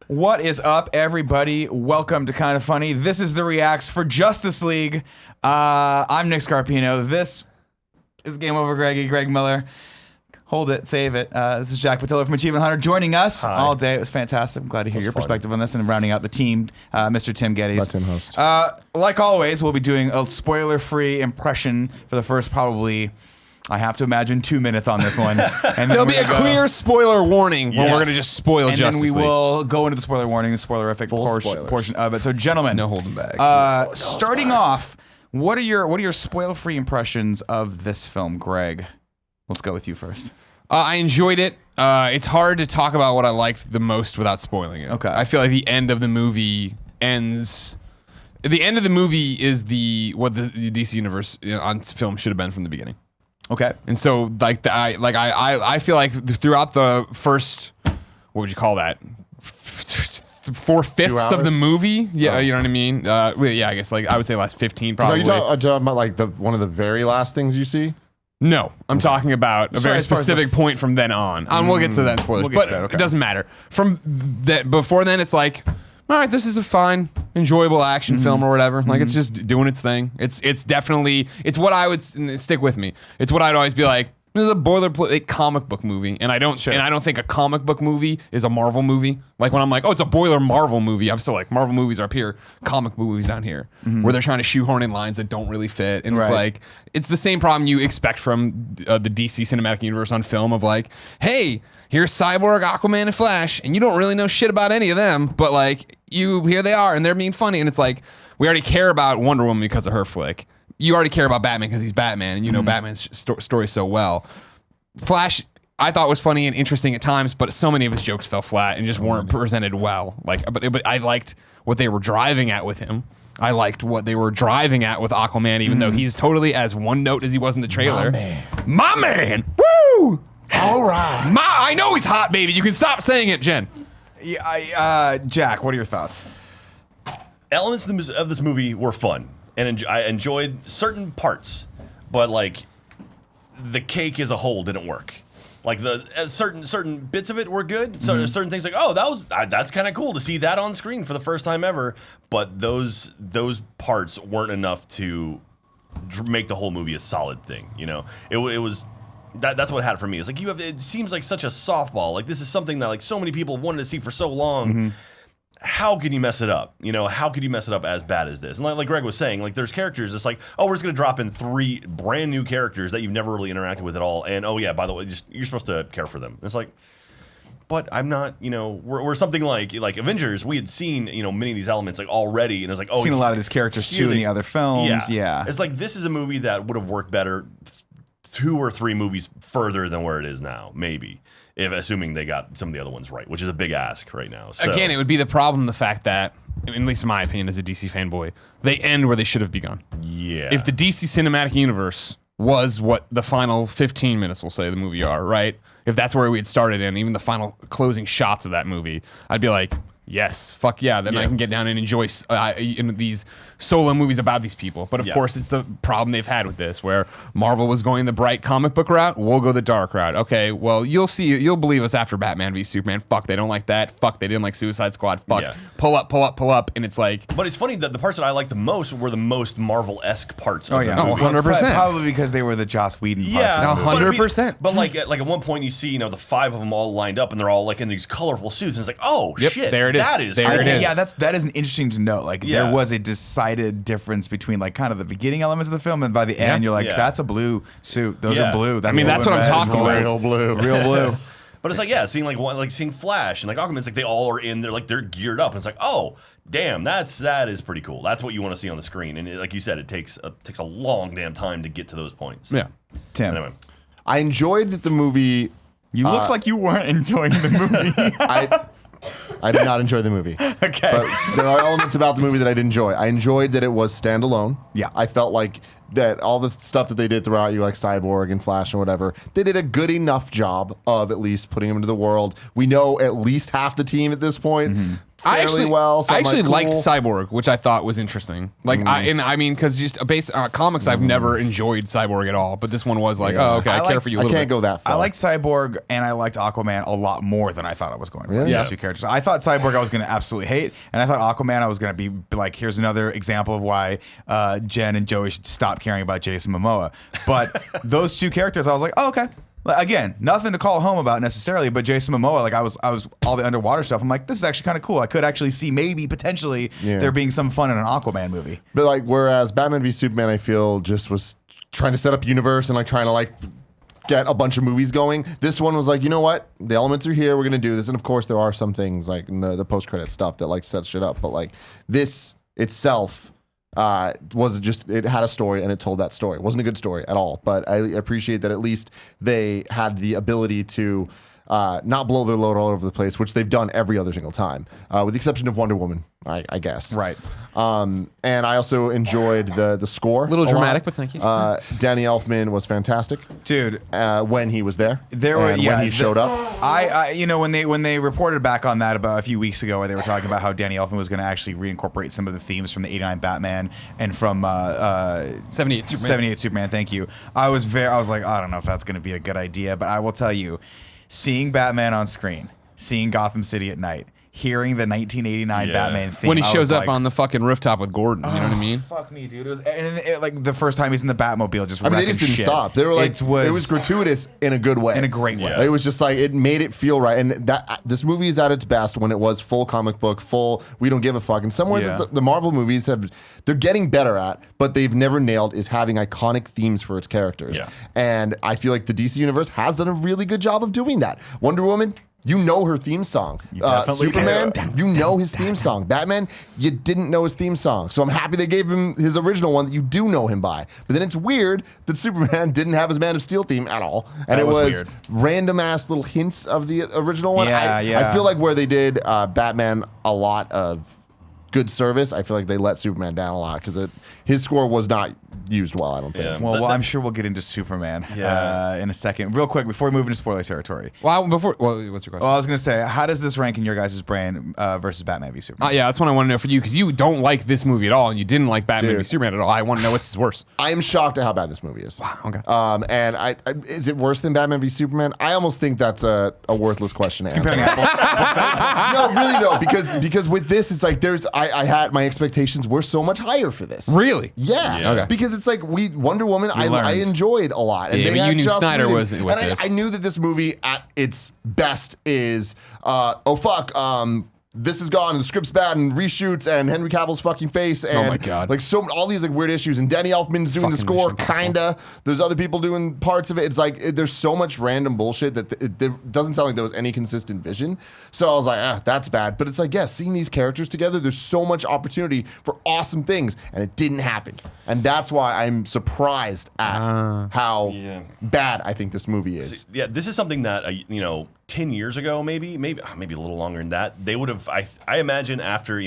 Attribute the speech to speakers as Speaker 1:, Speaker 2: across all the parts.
Speaker 1: What is up, everybody? Welcome to Kind of Funny. This is the Reacts for Justice League. I'm Nick Scarpino. This is Game Over Greg Miller. Hold it, save it. This is Jack Patillo from Achievement Hunter joining us all day. It was fantastic. I'm glad to hear your perspective on this and rounding out the team, Mr. Tim Gettys.
Speaker 2: Let Tim host.
Speaker 1: Like always, we'll be doing a spoiler-free impression for the first probably, I have to imagine, 2 minutes on this one. And
Speaker 3: There'll be a clear spoiler warning when we're going to just spoil Justice
Speaker 1: League. And then we
Speaker 3: League.
Speaker 1: will go into the spoiler warning, the spoilerific portion of it. So, gentlemen,
Speaker 3: no holding back.
Speaker 1: Starting off, what are your spoiler-free impressions of this film, Greg? Let's go with you first.
Speaker 3: I enjoyed it. It's hard to talk about what I liked the most without spoiling it.
Speaker 1: Okay.
Speaker 3: I feel like the end of the movie ends. The end of the movie is what the DC universe on film should have been from the beginning.
Speaker 1: Okay.
Speaker 3: And so, I feel like throughout the first, what would you call that? 4/5 of the movie. Yeah, you know what I mean. Yeah, I guess I would say last 15 probably.
Speaker 2: So are you talking about one of the very last things you see?
Speaker 3: No, I'm talking about a very specific point from then on. We'll get to that in spoilers, but it doesn't matter. From that before then, it's like, all right, this is a fine, enjoyable action film or whatever. Like it's just doing its thing. It's definitely what I would stick with me. It's what I'd always be like. This is a boilerplate comic book movie, and I don't think a comic book movie is a Marvel movie. Like when I'm like, oh, it's a boiler Marvel movie, I'm still like, Marvel movies are up here, comic movies down here, where they're trying to shoehorn in lines that don't really fit, and it's like, it's the same problem you expect from the DC cinematic universe on film of like, hey, here's Cyborg, Aquaman, and Flash, and you don't really know shit about any of them, but like, here they are, and they're being funny, and it's like, we already care about Wonder Woman because of her flick. You already care about Batman because he's Batman, and you know Batman's story so well. Flash, I thought was funny and interesting at times, but so many of his jokes fell flat and just weren't presented well. But I liked what they were driving at with him. I liked what they were driving at with Aquaman, even though he's totally as one note as he was in the trailer. My man. Woo!
Speaker 2: All right.
Speaker 3: I know he's hot, baby. You can stop saying it, Jen.
Speaker 1: Yeah, Jack, what are your thoughts?
Speaker 4: Elements of this movie were fun. And I enjoyed certain parts, but like the cake as a whole didn't work. Like the certain bits of it were good. So there's certain things like, oh, that's kind of cool to see that on screen for the first time ever. But those parts weren't enough to make the whole movie a solid thing. You know, it was. That's what it had for me. It's like it seems like such a softball. Like this is something that like so many people wanted to see for so long. How can you mess it up? You know, how could you mess it up as bad as this? And like Greg was saying, like there's characters. It's like, oh, we're just gonna drop in 3 brand new characters that you've never really interacted with at all. And oh yeah, by the way, you're supposed to care for them. And it's like, but I'm not. You know, we're something like Avengers. We had seen many of these elements like already, and it was like, oh,
Speaker 1: seen a lot of these characters too in the other films. Yeah,
Speaker 4: it's like this is a movie that would have worked better 2 or 3 movies further than where it is now, maybe. If assuming they got some of the other ones right, which is a big ask right now. So.
Speaker 3: Again, it would be the problem, the fact that, at least in my opinion as a DC fanboy, they end where they should have begun.
Speaker 4: Yeah.
Speaker 3: If the DC cinematic universe was what the final 15 minutes, we'll say, of the movie are, right? If that's where we had started in, even the final closing shots of that movie, I'd be like, yes, fuck yeah. Then I can get down and enjoy these solo movies about these people. But of course, it's the problem they've had with this, where Marvel was going the bright comic book route. We'll go the dark route. Okay, well, you'll believe us after Batman v Superman. Fuck, they don't like that. Fuck, they didn't like Suicide Squad. Fuck, pull up. And it's like...
Speaker 4: But it's funny that the parts that I liked the most were the most Marvel-esque parts of the movie.
Speaker 3: 100%.
Speaker 1: Probably because they were the Joss Whedon parts.
Speaker 4: Yeah,
Speaker 3: 100%.
Speaker 4: But like at one point you see, the 5 of them all lined up and they're all like in these colorful suits. And it's like, oh, shit.
Speaker 3: There it is.
Speaker 4: That is
Speaker 3: there
Speaker 4: cool.
Speaker 3: it is.
Speaker 1: Yeah, that is interesting to note. Like there was a decided difference between like kind of the beginning elements of the film, and by the end you're like, that's a blue suit. Those are blue.
Speaker 3: That's what I'm talking about.
Speaker 2: Real blue.
Speaker 1: Real blue.
Speaker 4: But it's like, seeing Flash and like Aquaman, it's like they all are in there, like they're geared up. And it's like, oh, damn, that is pretty cool. That's what you want to see on the screen. And like you said, it takes a long damn time to get to those points.
Speaker 3: Yeah.
Speaker 1: Tim,
Speaker 4: anyway.
Speaker 2: I enjoyed that the movie.
Speaker 1: You look like you weren't enjoying the movie.
Speaker 2: I did not enjoy the movie.
Speaker 1: Okay.
Speaker 2: But there are elements about the movie that I did enjoy. I enjoyed that it was standalone.
Speaker 1: Yeah.
Speaker 2: I felt like that all the stuff that they did throughout, like Cyborg and Flash and whatever, they did a good enough job of at least putting them into the world. We know at least half the team at this point. fairly well. So
Speaker 3: I actually
Speaker 2: I'm like,
Speaker 3: liked
Speaker 2: cool.
Speaker 3: Cyborg, which I thought was interesting. Like, I mean, because just based on comics, I've never enjoyed Cyborg at all. But this one was like, oh, okay, I care for you a
Speaker 2: I
Speaker 3: little
Speaker 2: can't
Speaker 3: bit.
Speaker 2: go that far.
Speaker 1: I liked Cyborg and I liked Aquaman a lot more than I thought I was going to.
Speaker 2: Really?
Speaker 1: Those two characters. I thought Cyborg I was going to absolutely hate, and I thought Aquaman I was going to be like, here's another example of why Jen and Joey should stop caring about Jason Momoa. But those two characters, I was like, oh, okay. Again, nothing to call home about necessarily, but Jason Momoa, like I was all the underwater stuff. I'm like, this is actually kind of cool. I could actually see maybe potentially there being some fun in an Aquaman movie.
Speaker 2: But like, whereas Batman v Superman, I feel just was trying to set up universe and like trying to like get a bunch of movies going. This one was like, you know what? The elements are here. We're gonna do this, and of course, there are some things like in the post credit stuff that like sets shit up. But like this itself. Was just, it had a story and it told that story. It wasn't a good story at all, but I appreciate that at least they had the ability to not blow their load all over the place, which they've done every other single time, with the exception of Wonder Woman, I guess.
Speaker 1: Right.
Speaker 2: And I also enjoyed the score.
Speaker 3: A little dramatic,
Speaker 2: lot.
Speaker 3: but thank you.
Speaker 2: Danny Elfman was fantastic,
Speaker 1: Dude.
Speaker 2: when he was there.
Speaker 1: When
Speaker 2: he showed up.
Speaker 1: I you know, when they reported back on that about a few weeks ago, where they were talking about how Danny Elfman was going to actually reincorporate some of the themes from the '89 Batman and from
Speaker 3: 78 Superman.
Speaker 1: 78 Superman. Thank you. I was like, I don't know if that's going to be a good idea, but I will tell you, seeing Batman on screen, seeing Gotham City at night, hearing the 1989 Batman theme
Speaker 3: when he
Speaker 1: I
Speaker 3: shows
Speaker 1: was
Speaker 3: up
Speaker 1: like,
Speaker 3: on the fucking rooftop with Gordon, you know what I mean?
Speaker 1: Fuck me, dude. It was like the first time he's in the Batmobile, just
Speaker 2: I mean, they just didn't
Speaker 1: shit.
Speaker 2: stop. They were like, it was gratuitous in a good way.
Speaker 1: In a great way.
Speaker 4: Yeah.
Speaker 2: It was just like, it made it feel right. And that this movie is at its best when it was full comic book, full, we don't give a fuck. And somewhere that the Marvel movies they're getting better at, but they've never nailed is having iconic themes for its characters.
Speaker 4: Yeah.
Speaker 2: And I feel like the DC Universe has done a really good job of doing that. Wonder Woman, you know her theme song. Superman, you know his theme song. Batman, you didn't know his theme song. So I'm happy they gave him his original one that you do know him by. But then it's weird that Superman didn't have his Man of Steel theme at all. And
Speaker 1: That
Speaker 2: it
Speaker 1: was
Speaker 2: was
Speaker 1: weird.
Speaker 2: random ass little hints of the original one.
Speaker 1: Yeah.
Speaker 2: I feel like where they did Batman a lot of good service, I feel like they let Superman down a lot because his score was not used well, I don't think.
Speaker 4: Yeah.
Speaker 1: Well, I'm sure we'll get into Superman in a second. Real quick, before we move into spoiler territory.
Speaker 3: Well, what's your question?
Speaker 1: Well, I was going to say, how does this rank in your guys' brain versus Batman v Superman?
Speaker 3: Yeah, that's what I want to know for you, because you don't like this movie at all, and you didn't like Batman v
Speaker 2: Dude.
Speaker 3: Superman at all. I want to know what's worse.
Speaker 2: I am shocked at how bad this movie is.
Speaker 3: Wow, okay.
Speaker 2: And I is it worse than Batman v Superman? I almost think that's a worthless question to answer.
Speaker 1: Comparing apples.
Speaker 2: No, really though, because with this, it's like I had my expectations were so much higher for this.
Speaker 3: Really?
Speaker 2: Yeah.
Speaker 3: Okay.
Speaker 2: Because it's like Wonder Woman, I
Speaker 1: learned.
Speaker 2: enjoyed a lot. And
Speaker 3: Yeah,
Speaker 2: they
Speaker 3: but
Speaker 2: had
Speaker 3: you knew
Speaker 2: Joss
Speaker 3: Snyder
Speaker 2: Whedon.
Speaker 3: was with
Speaker 2: and
Speaker 3: this.
Speaker 2: I knew that this movie at its best is, this is gone and the script's bad and reshoots and Henry Cavill's fucking face and
Speaker 3: my God.
Speaker 2: like all these like weird issues and Danny Elfman's doing the
Speaker 3: Fucking
Speaker 2: score
Speaker 3: Mission Impossible.
Speaker 2: kinda. There's other people doing parts of it. It's like there's so much random bullshit that it doesn't sound like there was any consistent vision. So I was like, that's bad. But it's like, seeing these characters together, there's so much opportunity for awesome things and it didn't happen. And that's why I'm surprised at how bad I think this movie is.
Speaker 4: Yeah, this is something that 10 years ago, maybe a little longer than that, they would have. I imagine after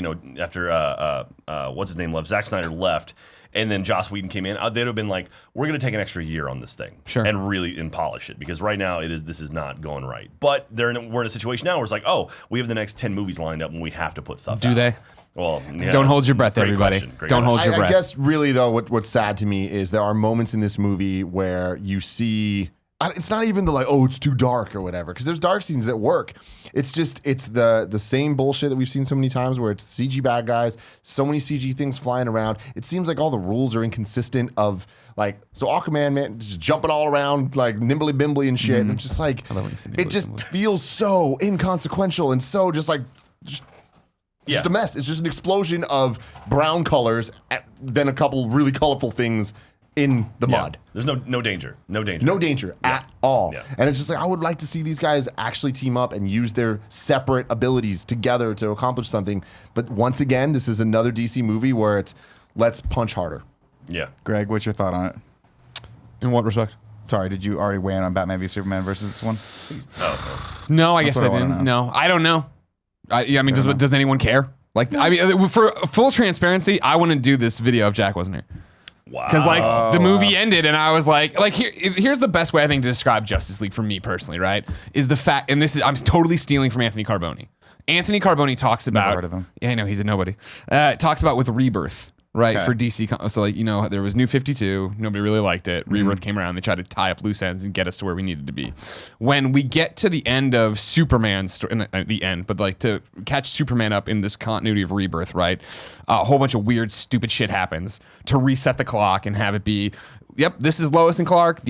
Speaker 4: what's his name left, Zack Snyder left, and then Joss Whedon came in, they'd have been like, we're going to take an extra year on this thing,
Speaker 3: Sure,
Speaker 4: and really polish it, because right now this is not going right. But we're in a situation now where it's like, oh, we have the next 10 movies lined up, and we have to put stuff.
Speaker 3: Do
Speaker 4: out.
Speaker 3: they?
Speaker 4: Well, yeah,
Speaker 3: Don't hold your breath,
Speaker 4: great
Speaker 3: everybody.
Speaker 4: question. Great
Speaker 3: Don't
Speaker 4: question.
Speaker 3: hold your
Speaker 2: I
Speaker 3: breath.
Speaker 2: guess really though, what's sad to me is there are moments in this movie where you see. It's not even the like, oh, it's too dark or whatever, because there's dark scenes that work. It's the same bullshit that we've seen so many times where it's CG bad guys, so many CG things flying around. It seems like all the rules are inconsistent of like, so Aquaman, man, just jumping all around like nimbly bimbly and shit. And it's just like, it just feels so inconsequential and so just like, just a mess. It's just an explosion of brown colors, then a couple really colorful things in the mud.
Speaker 4: There's no danger. No danger.
Speaker 2: No danger at all.
Speaker 4: Yeah.
Speaker 2: And it's just like, I would like to see these guys actually team up and use their separate abilities together to accomplish something. But once again, this is another DC movie where it's let's punch harder.
Speaker 4: Yeah.
Speaker 1: Greg, what's your thought on it?
Speaker 3: In what respect?
Speaker 1: Sorry, did you already weigh in on Batman v Superman versus this one?
Speaker 3: No, I guess
Speaker 1: what
Speaker 3: I
Speaker 1: I wanna
Speaker 3: didn't.
Speaker 1: know.
Speaker 3: No, I don't know. I mean, does anyone care? Like, I mean, for full transparency, I wouldn't do this video if Jack wasn't here.
Speaker 4: Wow.
Speaker 3: Because like the movie ended and I was like here's the best way I think to describe Justice League for me personally, right? Is the fact, and this is, I'm totally stealing from Anthony Carboni, Anthony Carboni talks about.
Speaker 1: heard of him.
Speaker 3: Yeah, I know he's a nobody. Talks about with Rebirth. Right,
Speaker 1: Okay.
Speaker 3: for DC. So, like, there was New 52. Nobody really liked it. Rebirth came around. They tried to tie up loose ends and get us to where we needed to be. When we get to the end of Superman's story, the end, but like to catch Superman up in this continuity of Rebirth, right? A whole bunch of weird, stupid shit happens to reset the clock and have it be, yep, this is Lois and Clark.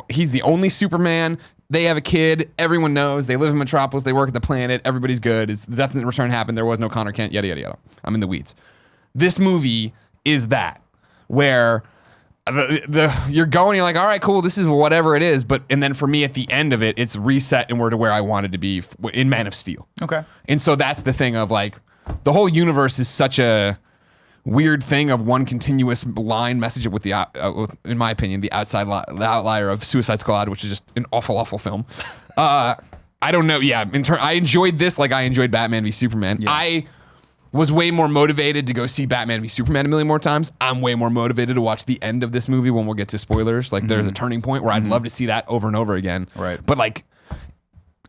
Speaker 3: He's the only Superman. They have a kid. Everyone knows. They live in Metropolis. They work at the planet. Everybody's good. The Death and Return happened. There was no Connor Kent. Yada, yada, yada. I'm in the weeds. This movie is that, where you're going, you're like, all right, cool, this is whatever it is, and then for me at the end of it, it's reset and we're to where I wanted to be in Man of Steel.
Speaker 1: Okay.
Speaker 3: And so that's the thing of like, the whole universe is such a weird thing of one continuous line message with in my opinion, the outlier of Suicide Squad, which is just an awful, awful film. I don't know. Yeah, I enjoyed this like I enjoyed Batman v Superman.
Speaker 1: Yeah.
Speaker 3: I was way more motivated to go see Batman v Superman a million more times. I'm way more motivated to watch the end of this movie when we'll get to spoilers. Like, there's a turning point where I'd love to see that over and over again.
Speaker 1: Right.
Speaker 3: But, like,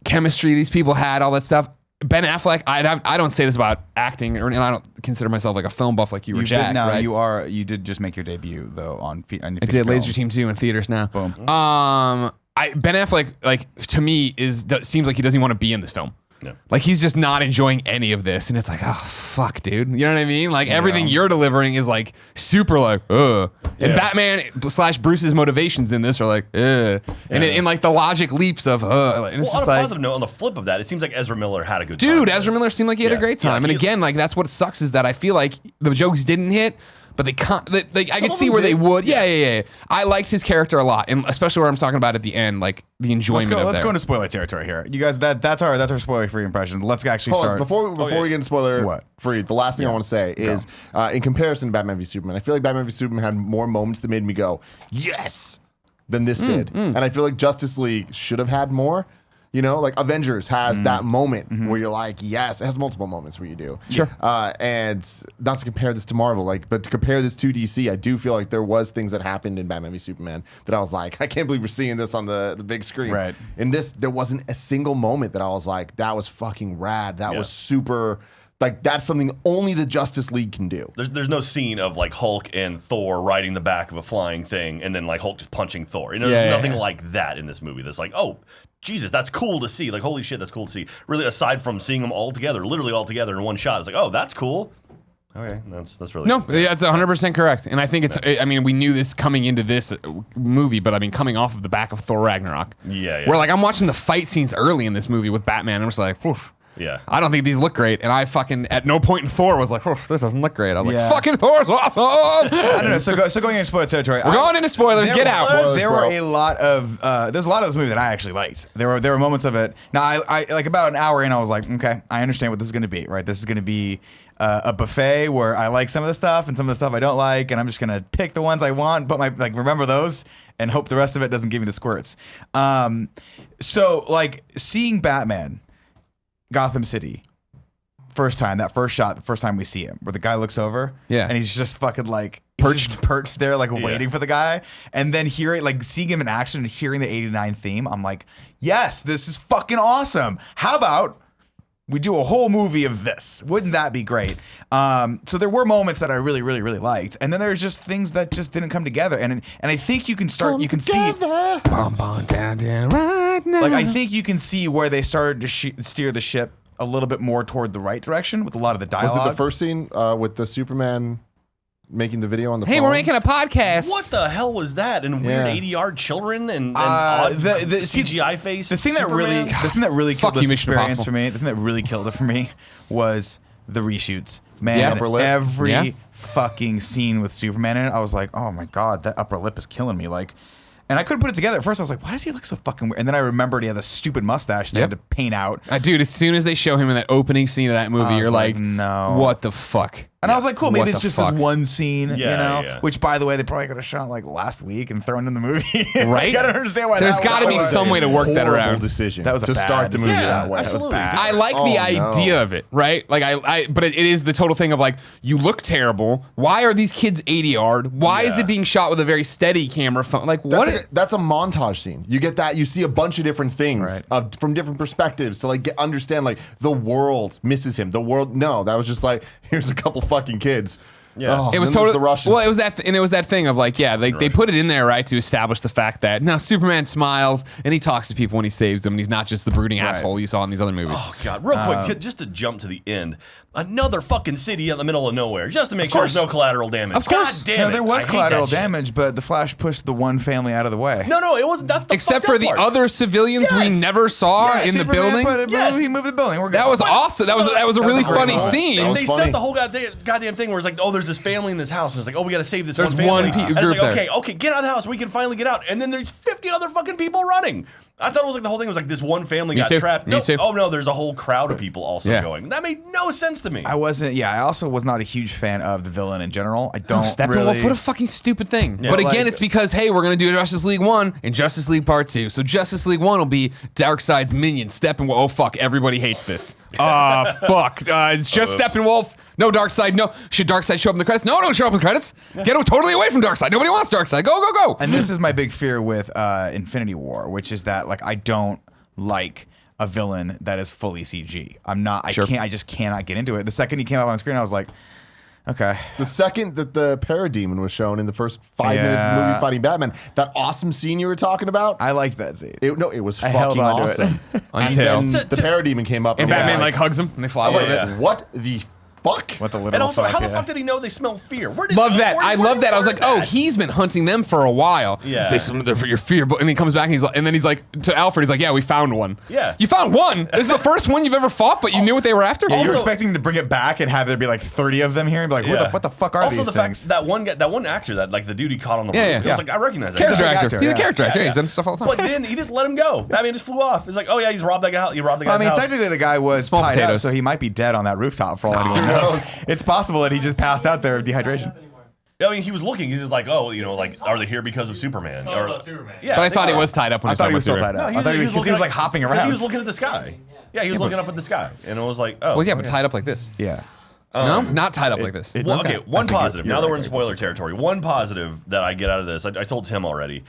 Speaker 3: chemistry these people had, all that stuff. Ben Affleck, I don't say this about acting, and I don't consider myself like a film buff like you or Jack. Right?
Speaker 1: You did just make your debut, though, on
Speaker 3: I did Laser Team 2 in theaters now.
Speaker 1: Boom.
Speaker 3: Ben Affleck, like, to me, seems like he doesn't want to be in this film.
Speaker 4: Yeah.
Speaker 3: Like, he's just not enjoying any of this. And it's like, oh, fuck, dude. You know what I mean? Like, everything you're delivering is, like, super, like, ugh. And Batman / Bruce's motivations in this are like, ugh. And like, the logic leaps of, ugh. And it's just
Speaker 4: on a
Speaker 3: like,
Speaker 4: positive note, on the flip of that, it seems like Ezra Miller had a good time.
Speaker 3: dude,
Speaker 4: with
Speaker 3: Ezra
Speaker 4: this.
Speaker 3: Miller seemed like he had a great time.
Speaker 4: Yeah,
Speaker 3: And again, like, that's what sucks is that I feel like the jokes didn't hit, but I could see where they would. Yeah. I liked his character a lot, and especially where I'm talking about at the end, like the enjoyment.
Speaker 1: Let's go into spoiler territory here, you guys. That's our spoiler free impression. Let's actually
Speaker 2: Hold on,
Speaker 1: start
Speaker 2: before we get into spoiler free, the last thing I want to say is, in comparison to Batman v Superman, I feel like Batman v Superman had more moments that made me go, yes, than this did. And I feel like Justice League should have had more. You know, like Avengers has that moment where you're like, yes, it has multiple moments where you do.
Speaker 3: Sure.
Speaker 2: And not to compare this to Marvel, but to compare this to DC, I do feel like there was things that happened in Batman v Superman that I was like, I can't believe we're seeing this on the big screen.
Speaker 1: Right.
Speaker 2: In this, there wasn't a single moment that I was like, that was fucking rad. That was super. Like, that's something only the Justice League can do.
Speaker 4: There's no scene of like Hulk and Thor riding the back of a flying thing and then like Hulk just punching Thor. You know, there's nothing like that in this movie. That's like, oh, Jesus, that's cool to see. Like, holy shit, that's cool to see. Really, aside from seeing them all together, literally all together in one shot, it's like, oh, that's cool. Okay, that's really
Speaker 3: no. Yeah, it's 100% correct, and I think it's. I mean, we knew this coming into this movie, but I mean, coming off of the back of Thor Ragnarok, where like I'm watching the fight scenes early in this movie with Batman, and I'm just like, oof.
Speaker 4: Yeah.
Speaker 3: I don't think these look great. And I fucking, at no point in Thor was like, oh, this doesn't look great. I was like, fucking Thor's awesome.
Speaker 1: I don't know. So going into spoiler territory.
Speaker 3: We're going into spoilers. Get out.
Speaker 1: There were a lot of, there's a lot of this movie that I actually liked. There were moments of it. Now, I like about an hour in, I was like, okay, I understand what this is going to be, right? This is going to be a buffet where I like some of the stuff and some of the stuff I don't like. And I'm just going to pick the ones I want, but remember those and hope the rest of it doesn't give me the squirts. So like seeing Batman, Gotham City, first time we see him, where the guy looks over, and he's just fucking like perched there, like waiting for the guy, and then seeing him in action and hearing the '89 theme, I'm like, yes, this is fucking awesome. How about we do a whole movie of this? Wouldn't that be great? So there were moments that I really, really, really liked, and then there's just things that just didn't come together, and I think you can start, you can see,
Speaker 3: Bum, bum, down, down, right now.
Speaker 1: like I think you can see where they started to steer the ship a little bit more toward the right direction with a lot of the dialogue.
Speaker 2: Was it the first scene with the Superman making the video on the phone?
Speaker 3: Hey, we're making a podcast.
Speaker 4: What the hell was that? And weird 80-yard children and odd
Speaker 1: the
Speaker 4: CGI face.
Speaker 1: The thing that really killed this experience for me, the thing that really killed it for me was the reshoots. Man, every fucking scene with Superman in it, I was like, oh my God, that upper lip is killing me. Like, and I couldn't put it together. At first, I was like, why does he look so fucking weird? And then I remembered he had the stupid mustache they had to paint out.
Speaker 3: Dude, as soon as they show him in that opening scene of that movie, you're like,
Speaker 1: no.
Speaker 3: what the fuck?
Speaker 1: And I was like, cool, maybe
Speaker 3: What
Speaker 1: it's
Speaker 3: the
Speaker 1: just
Speaker 3: fuck?
Speaker 1: this one scene,
Speaker 4: Yeah,
Speaker 1: you know?
Speaker 4: yeah.
Speaker 1: Which, by the way, they probably could have shot like last week and thrown in the movie.
Speaker 3: Right?
Speaker 1: I don't understand why
Speaker 3: There's
Speaker 1: that
Speaker 3: got to be
Speaker 1: was
Speaker 3: some way to work that
Speaker 2: Horrible
Speaker 3: around.
Speaker 2: decision.
Speaker 1: That was a
Speaker 2: to
Speaker 1: bad
Speaker 2: start the movie
Speaker 1: decision.
Speaker 2: that way.
Speaker 1: That was
Speaker 4: Absolutely.
Speaker 1: bad.
Speaker 3: I like the idea of it, right? Like but it is the total thing of like, you look terrible. Why are these kids 80 yard? Why is it being shot with a very steady camera phone? Like, what?
Speaker 2: That's a montage scene. You get that. You see a bunch of different things from different perspectives to like understand like the world misses him. The world. No, that was just like, here's a couple fucking kids.
Speaker 4: Yeah.
Speaker 2: Oh,
Speaker 3: It was
Speaker 2: then there's
Speaker 3: totally
Speaker 2: the Russians.
Speaker 3: well. It was that, and it was that thing of like, yeah, they put it in there right to establish the fact that now Superman smiles and he talks to people when he saves them, and he's not just the brooding asshole you saw in these other movies.
Speaker 4: Oh God! Real quick, just to jump to the end, another fucking city in the middle of nowhere, just to make sure there's no collateral damage.
Speaker 3: Of course.
Speaker 4: God damn
Speaker 1: No,
Speaker 4: it!
Speaker 1: there was
Speaker 4: I hate
Speaker 1: collateral
Speaker 4: that shit.
Speaker 1: damage, but the Flash pushed the one family out of the way.
Speaker 4: No, it wasn't. That's the
Speaker 3: Except
Speaker 4: fucked
Speaker 3: for
Speaker 4: up
Speaker 3: the
Speaker 4: part.
Speaker 3: other civilians we
Speaker 4: Yes.
Speaker 3: never saw in the
Speaker 1: Superman
Speaker 3: building.
Speaker 1: put it-
Speaker 4: Yes.
Speaker 1: He moved the building. We're good.
Speaker 3: That was awesome. That was a really
Speaker 2: a great
Speaker 3: funny
Speaker 2: moment.
Speaker 3: scene.
Speaker 2: That was
Speaker 4: They
Speaker 2: funny.
Speaker 4: set the whole goddamn thing where it's like, oh, there's this family in this house. And it's like, oh, we got to save this
Speaker 3: There's
Speaker 4: one family.
Speaker 3: one pe-
Speaker 4: And it's
Speaker 3: group
Speaker 4: like,
Speaker 3: there.
Speaker 4: okay, get out of the house. We can finally get out. And then there's 50 other fucking people running. I thought it was like the whole thing was like this one family got
Speaker 3: too.
Speaker 4: trapped.
Speaker 3: Me
Speaker 4: No,
Speaker 3: too.
Speaker 4: oh no, there's a whole crowd of people also
Speaker 3: Yeah.
Speaker 4: going. That made no sense to me.
Speaker 1: I wasn't. Yeah, I also was not a huge fan of the villain in general. I don't
Speaker 3: Steppenwolf,
Speaker 1: really.
Speaker 3: what a fucking stupid thing. But
Speaker 1: But,
Speaker 3: again,
Speaker 1: like-
Speaker 3: it's because, hey, we're going to do Justice League 1 and Justice League Part 2. So Justice League 1 will be Darkseid's minion, Steppenwolf. Oh, fuck, everybody hates this. Fuck. It's just Steppenwolf. No Darkseid, no. Should Darkseid show up in the credits? No, don't show up in the credits. Get totally away from Darkseid. Nobody wants Darkseid. Go, go, go.
Speaker 1: And this is my big fear with Infinity War, which is that like I don't like a villain that is fully CG. I'm not.
Speaker 3: Sure.
Speaker 1: I just cannot get into it. The second he came up on screen, I was like, okay.
Speaker 2: The second that the Parademon was shown in the first 5 minutes of the movie
Speaker 1: Yeah.
Speaker 2: fighting Batman, that awesome scene you were talking about,
Speaker 1: I liked that scene.
Speaker 2: it was
Speaker 1: I held
Speaker 2: fucking
Speaker 1: on to it.
Speaker 2: awesome.
Speaker 3: Until-
Speaker 2: and then the Parademon came up
Speaker 3: And
Speaker 2: was
Speaker 3: Batman like hugs him and they fly away.
Speaker 4: yeah.
Speaker 2: what the fuck?
Speaker 1: What the literal
Speaker 4: and also,
Speaker 1: fuck,
Speaker 4: how the
Speaker 1: yeah.
Speaker 4: fuck did he know they smell fear? Where did
Speaker 3: Love that.
Speaker 4: where-
Speaker 3: I
Speaker 4: where
Speaker 3: love
Speaker 4: did
Speaker 3: that. I was
Speaker 4: learn
Speaker 3: like, oh,
Speaker 4: that?
Speaker 3: he's been hunting them for a while.
Speaker 4: Yeah.
Speaker 3: They smell there for your fear. And he comes back and he's like, to Alfred, he's like, yeah, we found one.
Speaker 4: Yeah.
Speaker 3: You found one. This is the first one you've ever fought, but you knew what they were after?
Speaker 1: Yeah, you were
Speaker 4: Also-
Speaker 1: expecting to bring it back and have there be like 30 of them here and be like,
Speaker 4: Yeah.
Speaker 1: what the fuck are
Speaker 4: also
Speaker 1: these
Speaker 4: the
Speaker 1: things?
Speaker 4: fact that one actor that like the dude he caught on the
Speaker 3: Yeah,
Speaker 4: roof,
Speaker 3: yeah.
Speaker 4: I was like, I recognize that
Speaker 3: Character
Speaker 4: guy.
Speaker 3: actor.
Speaker 1: actor,
Speaker 3: He's a
Speaker 1: yeah.
Speaker 3: character actor.
Speaker 4: Yeah,
Speaker 3: He's
Speaker 4: yeah.
Speaker 3: done stuff all the time.
Speaker 4: But then he just let him go. I mean, just flew off. It's like, oh yeah, he's robbed that guy. He robbed the guy's
Speaker 1: I mean,
Speaker 4: house.
Speaker 1: technically the guy was
Speaker 3: Small
Speaker 1: tied up,
Speaker 3: potatoes.
Speaker 1: so he might be dead on that rooftop for all anyone knows. It's possible that he just passed out there of dehydration.
Speaker 4: I mean, he was looking. He's just like, oh, like, are they here because of Superman? Or
Speaker 5: Superman.
Speaker 4: Yeah,
Speaker 3: But I
Speaker 4: think
Speaker 3: thought he
Speaker 4: about
Speaker 3: was
Speaker 4: it.
Speaker 3: tied up when
Speaker 1: I thought he was still
Speaker 3: Superman.
Speaker 1: tied up.
Speaker 4: No,
Speaker 1: I thought because he
Speaker 4: looking
Speaker 1: was like hopping
Speaker 4: because
Speaker 1: around.
Speaker 4: he was looking at the sky. Yeah, he was looking up at the sky, and it was like, oh,
Speaker 3: Well, yeah, but tied up like this.
Speaker 1: Yeah.
Speaker 3: No, not tied up like this.
Speaker 1: it-
Speaker 4: Well, okay, one
Speaker 1: I think
Speaker 4: positive.
Speaker 1: you're
Speaker 4: Now that
Speaker 1: right,
Speaker 4: we're in
Speaker 1: right,
Speaker 4: spoiler territory, one positive that I get out of this, I told Tim already.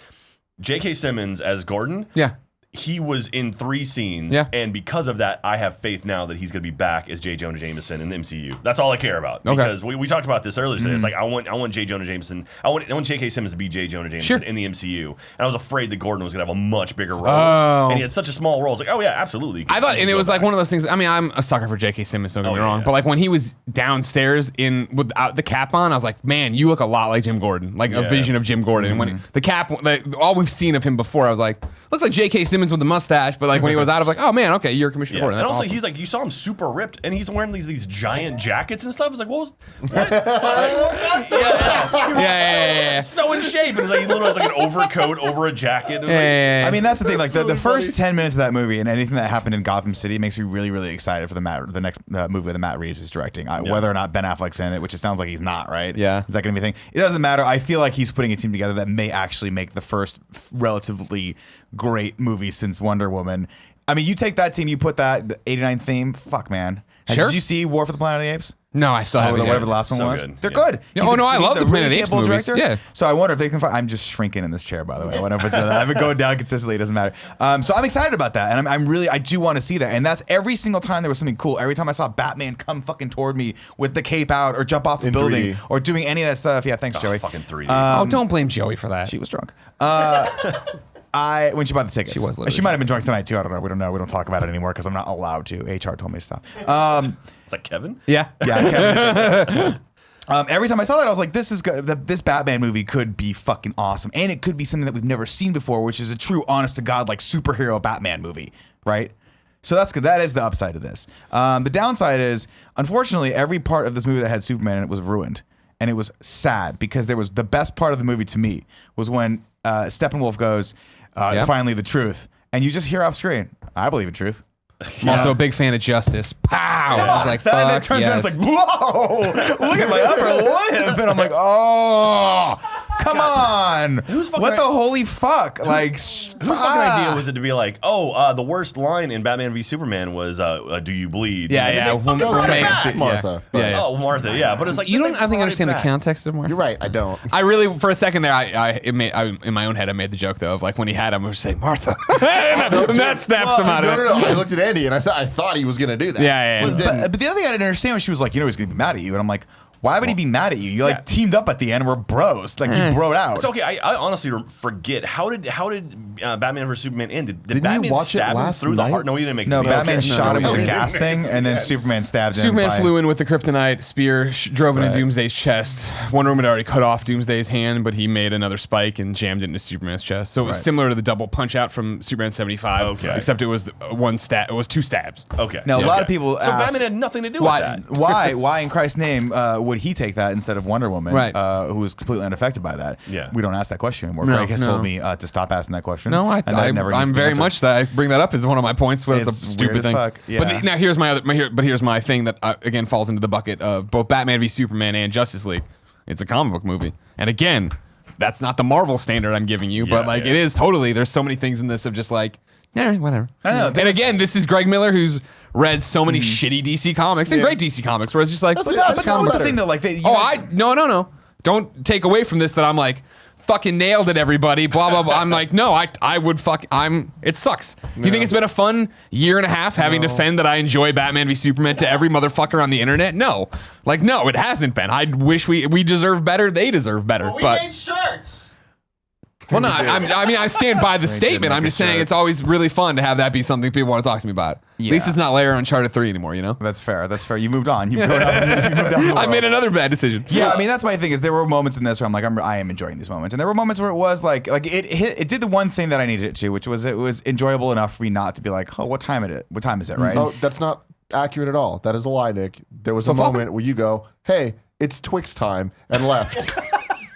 Speaker 4: J.K. Simmons as Gordon.
Speaker 3: Yeah.
Speaker 4: He was in 3 scenes,
Speaker 3: Yeah.
Speaker 4: and because of that, I have faith now that he's going to be back as J. Jonah Jameson in the MCU. That's all I care about.
Speaker 3: Okay.
Speaker 4: Because we talked about this earlier today. It's like I want J. Jonah Jameson. I want J.K. Simmons to be J. Jonah Jameson
Speaker 3: Sure.
Speaker 4: in the MCU. And I was afraid that Gordon was going to have a much bigger role.
Speaker 3: Oh.
Speaker 4: And he had such a small role. It's like, oh yeah, absolutely.
Speaker 3: I thought, and it
Speaker 4: Go
Speaker 3: was like
Speaker 4: back.
Speaker 3: one of those things. I mean, I'm a sucker for J.K. Simmons, don't get me
Speaker 4: yeah,
Speaker 3: wrong.
Speaker 4: yeah.
Speaker 3: But like when he was downstairs without the cap on, I was like, man, you look a lot like Jim Gordon, like a
Speaker 4: Yeah.
Speaker 3: vision of Jim Gordon. And when the cap, all we've seen of him before, I was like, looks like J.K. Simmons with the mustache. But like when he was out of like, oh man, okay, you're Commissioner
Speaker 4: Yeah.
Speaker 3: Gordon.
Speaker 4: And
Speaker 3: That's
Speaker 4: also,
Speaker 3: awesome.
Speaker 4: he's like, you saw him super ripped, and he's wearing these giant jackets and stuff. It's like, what?
Speaker 3: yeah.
Speaker 4: So in shape. And it's like he literally has like an overcoat over a jacket. And it's like,
Speaker 3: Yeah.
Speaker 1: I mean, that's the thing. Like the
Speaker 2: really
Speaker 1: first 10 minutes of that movie and anything that happened in Gotham City makes me really, really excited for the next movie that Matt Reeves is directing. Whether or not Ben Affleck's in it, which it sounds like he's not, right?
Speaker 3: Yeah.
Speaker 1: Is that going to be a thing? It doesn't matter. I feel like he's putting a team together that may actually make the first relatively great movie since Wonder Woman. I mean, you take that team, you put that 89 theme. Fuck, man.
Speaker 3: Sure.
Speaker 1: Did you see War for the Planet of the Apes?
Speaker 3: No, I still haven't.
Speaker 1: Whatever
Speaker 3: yet.
Speaker 1: the last one
Speaker 4: So
Speaker 1: was.
Speaker 4: good.
Speaker 1: They're
Speaker 4: Yeah.
Speaker 1: good.
Speaker 3: Yeah,
Speaker 1: He's
Speaker 3: oh, no, I
Speaker 1: he's
Speaker 3: love
Speaker 1: a
Speaker 3: the Planet of the Apes
Speaker 1: capable
Speaker 3: movies. Yeah.
Speaker 1: So I wonder if they can find. I'm just shrinking in this chair, by the way. Whatever. I've been going down consistently. It doesn't matter. So I'm excited about that, and I do want to see that. And that's every single time there was something cool. Every time I saw Batman come fucking toward me with the cape out, or jump off the
Speaker 2: In
Speaker 1: building,
Speaker 2: 3D.
Speaker 1: or doing any of that stuff. Yeah, thanks, Joey.
Speaker 4: fucking 3D.
Speaker 3: Oh, don't blame Joey for that.
Speaker 1: She was drunk. When she bought the tickets,
Speaker 3: She was literally
Speaker 1: She might have been drunk tonight too. I don't know. We don't know. We don't talk about it anymore because I'm not allowed to. HR told me to stop.
Speaker 4: It's like Kevin.
Speaker 3: Yeah.
Speaker 1: Yeah. Kevin. Every time I saw that, I was like, "This is good. This Batman movie could be fucking awesome, and it could be something that we've never seen before, which is a true, honest to god, like superhero Batman movie, right?" So that's good. That is the upside of this. The downside is, unfortunately, every part of this movie that had Superman in it was ruined, and it was sad because there was the best part of the movie to me was when Steppenwolf goes, "Finally, the truth," and you just hear off screen, "I believe in truth."
Speaker 3: I'm also a big fan of Justice. Pow! I was like,
Speaker 1: So and then it
Speaker 3: fuck
Speaker 1: turns around,
Speaker 3: yes.
Speaker 1: it's like, whoa! Look at my upper lip, and I'm like, oh, come on! What the holy fuck? Like,
Speaker 4: whose fucking idea was it to be like, the worst line in Batman v Superman was, "Do you bleed?"
Speaker 3: Yeah.
Speaker 2: Martha.
Speaker 3: Yeah.
Speaker 4: Oh, Martha. Yeah, but it's like
Speaker 3: You don't, I think,
Speaker 4: brought it
Speaker 3: understand the
Speaker 4: back.
Speaker 3: context of Martha.
Speaker 2: You're right. I don't.
Speaker 3: I really, for a second there, in my own head, I made the joke though of like when he had him, I was saying Martha, and that snaps him out of it.
Speaker 2: No. I looked at Andy and I said I thought he was gonna do that.
Speaker 3: Yeah.
Speaker 2: But he didn't.
Speaker 1: But the other thing I didn't understand was she was like, he's gonna be mad at you, and I'm like, why would he be mad at you? You like teamed up at the end, and we're bros. Like you broed out.
Speaker 4: It's okay. I honestly forget how did Batman vs Superman end? Did
Speaker 2: Didn't
Speaker 4: Batman
Speaker 2: you watch it
Speaker 4: stab him
Speaker 2: last
Speaker 4: through
Speaker 2: night?
Speaker 4: the heart? No, he didn't make.
Speaker 1: No,
Speaker 4: it.
Speaker 1: Batman
Speaker 3: Okay.
Speaker 1: shot him
Speaker 3: No,
Speaker 1: with a
Speaker 3: he
Speaker 1: gas thing, and then Superman stabbed him.
Speaker 3: Superman
Speaker 1: by-
Speaker 3: flew in with the kryptonite spear, drove into Doomsday's chest. Wonder Woman had already cut off Doomsday's hand, but he made another spike and jammed it into Superman's chest. So it was similar to the double punch out from Superman 75,
Speaker 4: Okay.
Speaker 3: except it was one stab. It was 2 stabs.
Speaker 4: Okay.
Speaker 1: Now, a lot of people
Speaker 4: So
Speaker 1: ask-
Speaker 4: Batman had nothing to do
Speaker 3: Why-
Speaker 4: with that.
Speaker 1: Why in Christ's name would he take that instead of Wonder Woman,
Speaker 3: Right.
Speaker 1: who was completely unaffected by that?
Speaker 4: Yeah.
Speaker 1: We don't ask that question anymore.
Speaker 3: No,
Speaker 1: Greg has
Speaker 3: no.
Speaker 1: told me to stop asking that question.
Speaker 3: No,
Speaker 1: and that never needs
Speaker 3: I'm
Speaker 1: to be
Speaker 3: very
Speaker 1: answered.
Speaker 3: much that. I bring that up as one of my points. Was a
Speaker 1: It's
Speaker 3: stupid
Speaker 1: weird as
Speaker 3: thing.
Speaker 1: fuck, yeah.
Speaker 3: But now here's here's my thing that again falls into the bucket of both Batman v Superman and Justice League. It's a comic book movie, and again, that's not the Marvel standard I'm giving you, but like it is totally. There's so many things in this of just like, whatever.
Speaker 1: I know,
Speaker 3: And again, this is Greg Miller who's read so many shitty DC comics and great DC comics, where it's just like,
Speaker 1: But that was the thing though. Like,
Speaker 3: no. Don't take away from this that I'm like, fucking nailed it, everybody. Blah blah blah. I'm like, no, I would fuck. It sucks. Do you think it's been a fun year and a half having to defend that I enjoy Batman v Superman to every motherfucker on the internet? No, no, it hasn't been. I wish we deserve better. They deserve better.
Speaker 5: We
Speaker 3: But
Speaker 5: made shirts.
Speaker 3: well, no, I mean I stand by the statement. I'm
Speaker 1: make
Speaker 3: just
Speaker 1: a
Speaker 3: saying
Speaker 1: shirt.
Speaker 3: it's always really fun to have that be something people want to talk to me about. At least
Speaker 1: Yeah.
Speaker 3: it's not Layer Uncharted 3 anymore. You know,
Speaker 1: That's fair. That's fair. You moved on. You moved on. The
Speaker 3: I made
Speaker 1: world.
Speaker 3: another bad decision.
Speaker 1: Yeah, I mean that's my thing. Is there were moments in this where I'm like, I am enjoying these moments, and there were moments where it was like it did the one thing that I needed it to, which was it was enjoyable enough for me not to be like, oh, what time is it, right?
Speaker 2: Oh, that's not accurate at all. That is a lie, Nick. There was a
Speaker 3: flop
Speaker 2: moment where you go, "Hey, it's Twix time," and left.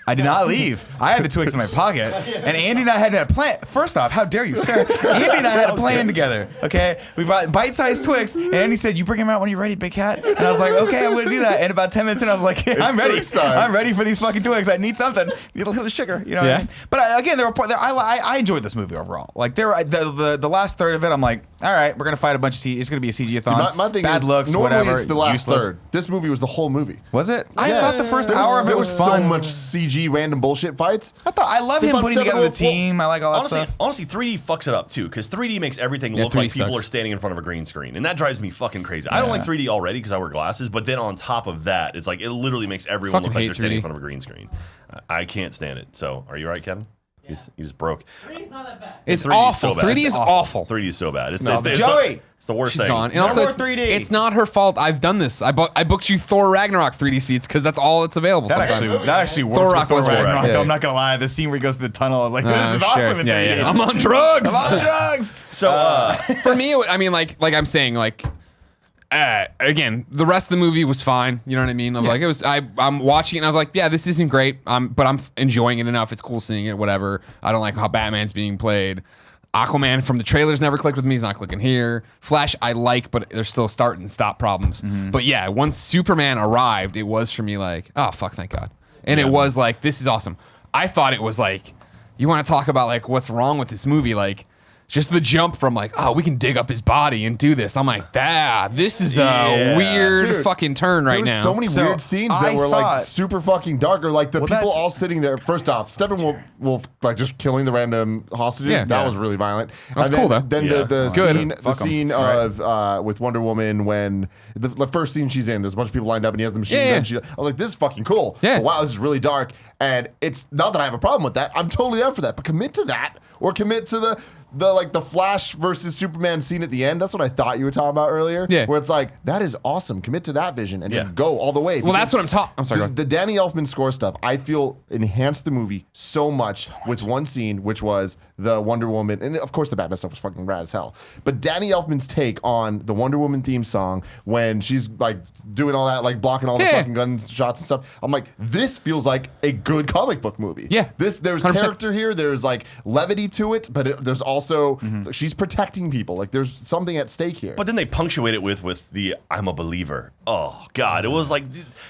Speaker 1: I did not leave. I had the Twix in my pocket, and Andy and I had a plan. First off, how dare you, sir? Andy and I had a plan together. Okay, we bought bite-sized Twix, and Andy said, "You bring them out when you're ready, big cat." And I was like, "Okay, I'm gonna do that." And about 10 minutes in, I was like, "I'm ready.
Speaker 2: Twix time.
Speaker 1: I'm ready for these fucking Twix. I need something. Need a little sugar." You know what I
Speaker 3: Yeah.
Speaker 1: mean? But again, I enjoyed this movie overall. Like the last third of it, I'm like, all right, we're gonna fight a bunch of it's gonna be a CG-a-thon.
Speaker 2: My thing
Speaker 1: bad
Speaker 2: is,
Speaker 1: looks,
Speaker 2: normally
Speaker 1: whatever.
Speaker 2: it's the last
Speaker 1: useless.
Speaker 2: third. This movie was the whole movie.
Speaker 1: Was it? I thought the first hour of it was
Speaker 2: so
Speaker 1: fun.
Speaker 2: much CG random bullshit fights.
Speaker 1: I love him putting together the team. I like all that stuff.
Speaker 4: Honestly, 3D fucks it up too, because 3D makes everything
Speaker 3: Yeah,
Speaker 4: look
Speaker 3: 3D
Speaker 4: like people
Speaker 3: sucks.
Speaker 4: are standing in front of a green screen, and that drives me fucking crazy. I don't like 3D already because I wear glasses, but then on top of that, it's like it literally makes everyone
Speaker 3: Fucking
Speaker 4: look like
Speaker 3: hate
Speaker 4: they're standing
Speaker 3: 3D.
Speaker 4: in front of a green screen. I can't stand it. So, are you right, Kevin? You just broke.
Speaker 5: Three's not that bad.
Speaker 3: It's
Speaker 4: 3D is
Speaker 3: awful.
Speaker 4: so bad.
Speaker 3: 3D is
Speaker 4: It's
Speaker 3: awful.
Speaker 4: 3D is so bad. It's
Speaker 1: Joey!
Speaker 4: it's the worst
Speaker 3: She's
Speaker 4: thing.
Speaker 3: gone. And
Speaker 1: No
Speaker 3: also,
Speaker 1: more
Speaker 3: it's,
Speaker 1: 3D.
Speaker 3: it's not her fault. I've done this. I booked you Thor Ragnarok 3D seats because that's all that's available sometimes.
Speaker 1: That actually worked.
Speaker 3: Thor
Speaker 1: with
Speaker 3: Rock was great.
Speaker 1: Ragnarok,
Speaker 3: Yeah.
Speaker 1: though, I'm not gonna lie. The scene where he goes to the tunnel, I was like, this is
Speaker 3: Sure.
Speaker 1: awesome in 3D.
Speaker 3: Yeah. I'm on drugs.
Speaker 1: I'm on drugs.
Speaker 4: So,
Speaker 3: For me, I mean, like I'm saying, like, again, the rest of the movie was fine. You know what I mean? Like, it was. I'm watching it and I was like, yeah, this isn't great. But I'm enjoying it enough. It's cool seeing it. Whatever. I don't like how Batman's being played. Aquaman from the trailers never clicked with me. He's not clicking here. Flash, I like, but there's still start and stop problems. But yeah, once Superman arrived, it was for me like, oh fuck, thank God. And it was like, this is awesome. I thought it was like, you want to talk about like what's wrong with this movie, like. Just the jump from like, oh, we can dig up his body and do this. I'm like, this is a weird
Speaker 2: Dude,
Speaker 3: fucking turn right
Speaker 2: There was
Speaker 3: now.
Speaker 2: so many weird scenes that
Speaker 1: I
Speaker 2: were like
Speaker 1: thought-
Speaker 2: super fucking dark, or like the people
Speaker 1: that's-
Speaker 2: all sitting there. First off, Steppenwolf like just killing the random hostages.
Speaker 3: Yeah.
Speaker 2: That
Speaker 3: Yeah.
Speaker 2: was really violent.
Speaker 3: That's
Speaker 2: And
Speaker 3: cool,
Speaker 2: then,
Speaker 3: though.
Speaker 2: Then
Speaker 4: Yeah.
Speaker 2: the
Speaker 3: Good.
Speaker 2: scene, the scene of with Wonder Woman when the first scene she's in, there's a bunch of people lined up and he has the machine
Speaker 3: Yeah,
Speaker 2: gun.
Speaker 3: yeah.
Speaker 2: I was like, this is fucking cool.
Speaker 3: Yeah.
Speaker 2: But wow, this is really dark. And it's not that I have a problem with that. I'm totally up for that. But commit to that, or commit to the Flash versus Superman scene at the end. That's what I thought you were talking about earlier.
Speaker 3: Yeah.
Speaker 2: Where it's like, that is awesome. Commit to that vision and just go all the way.
Speaker 3: Well, that's
Speaker 2: Because
Speaker 3: what I'm talking. I'm sorry. go ahead.
Speaker 2: the Danny Elfman score stuff, I feel enhanced the movie so much with one scene, which was the Wonder Woman, and of course the Batman stuff was fucking rad as hell. But Danny Elfman's take on the Wonder Woman theme song when she's like doing all that, like blocking all the
Speaker 3: Yeah.
Speaker 2: fucking gunshots and stuff, I'm like, this feels like a good comic book movie.
Speaker 3: Yeah.
Speaker 2: There's
Speaker 3: 100%.
Speaker 2: character here, there's like levity to it, but there's also also she's protecting people. Like there's something at stake here.
Speaker 4: But then they punctuate it with the "I'm a believer." Oh God, it was like